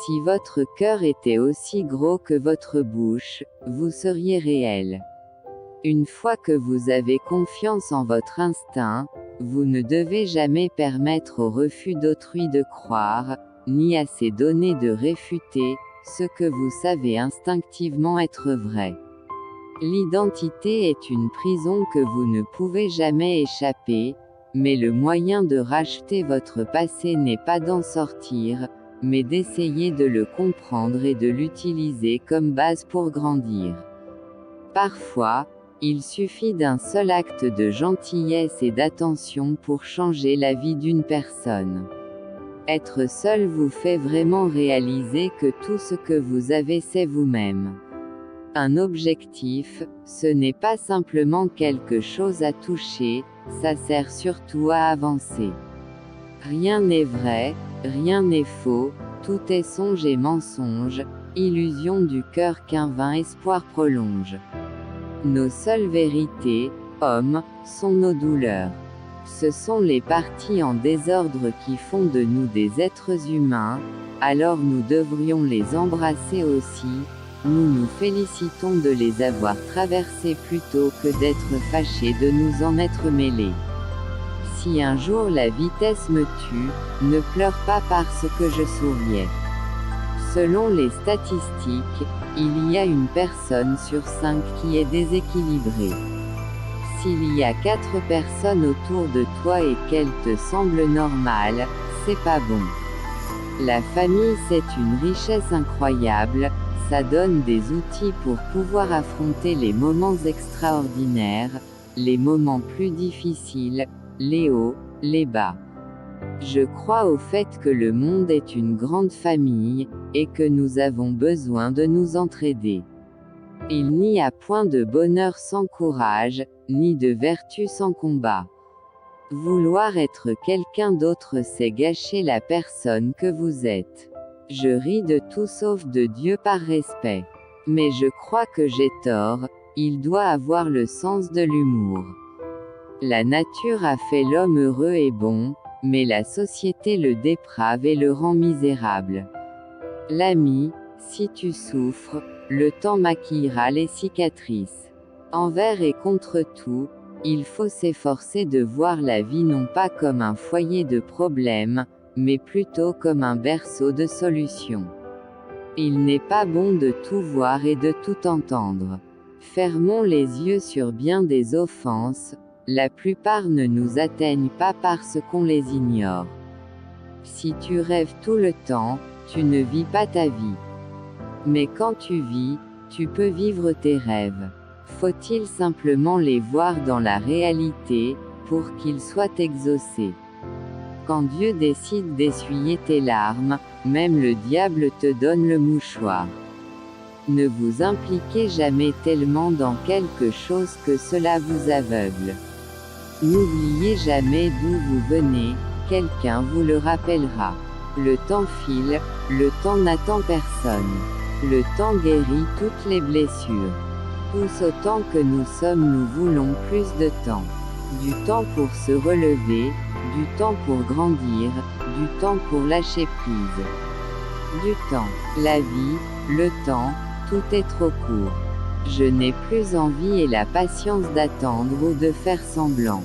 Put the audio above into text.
Si votre cœur était aussi gros que votre bouche, vous seriez réel. Une fois que vous avez confiance en votre instinct, vous ne devez jamais permettre au refus d'autrui de croire, ni à ses données de réfuter, ce que vous savez instinctivement être vrai. L'identité est une prison que vous ne pouvez jamais échapper, mais le moyen de racheter votre passé n'est pas d'en sortir, mais d'essayer de le comprendre et de l'utiliser comme base pour grandir. Parfois, il suffit d'un seul acte de gentillesse et d'attention pour changer la vie d'une personne. Être seul vous fait vraiment réaliser que tout ce que vous avez c'est vous-même. Un objectif, ce n'est pas simplement quelque chose à toucher, ça sert surtout à avancer. Rien n'est vrai, rien n'est faux, tout est songe et mensonge, illusion du cœur qu'un vain espoir prolonge. Nos seules vérités, hommes, sont nos douleurs. Ce sont les parties en désordre qui font de nous des êtres humains, alors nous devrions les embrasser aussi. Nous nous félicitons de les avoir traversées plutôt que d'être fâchés de nous en être mêlés. Si un jour la vitesse me tue, ne pleure pas parce que je souriais. Selon les statistiques, il y a une personne sur 5 qui est déséquilibrée. S'il y a 4 personnes autour de toi et qu'elles te semblent normales, c'est pas bon. La famille c'est une richesse incroyable, ça donne des outils pour pouvoir affronter les moments extraordinaires, les moments plus difficiles, les hauts, les bas. Je crois au fait que le monde est une grande famille, et que nous avons besoin de nous entraider. Il n'y a point de bonheur sans courage, ni de vertu sans combat. Vouloir être quelqu'un d'autre c'est gâcher la personne que vous êtes. Je ris de tout sauf de Dieu par respect. Mais je crois que j'ai tort, il doit avoir le sens de l'humour. La nature a fait l'homme heureux et bon, mais la société le déprave et le rend misérable. L'ami, si tu souffres, le temps maquillera les cicatrices. Envers et contre tout, il faut s'efforcer de voir la vie non pas comme un foyer de problèmes, mais plutôt comme un berceau de solutions. Il n'est pas bon de tout voir et de tout entendre. Fermons les yeux sur bien des offenses, la plupart ne nous atteignent pas parce qu'on les ignore. Si tu rêves tout le temps, tu ne vis pas ta vie. Mais quand tu vis, tu peux vivre tes rêves. Faut-il simplement les voir dans la réalité, pour qu'ils soient exaucés. Quand Dieu décide d'essuyer tes larmes, même le diable te donne le mouchoir. Ne vous impliquez jamais tellement dans quelque chose que cela vous aveugle. N'oubliez jamais d'où vous venez, quelqu'un vous le rappellera. Le temps file, le temps n'attend personne. Le temps guérit toutes les blessures. Tous autant que nous sommes nous voulons plus de temps. Du temps pour se relever, du temps pour grandir, du temps pour lâcher prise. Du temps, la vie, le temps, tout est trop court. Je n'ai plus envie et la patience d'attendre ou de faire semblant.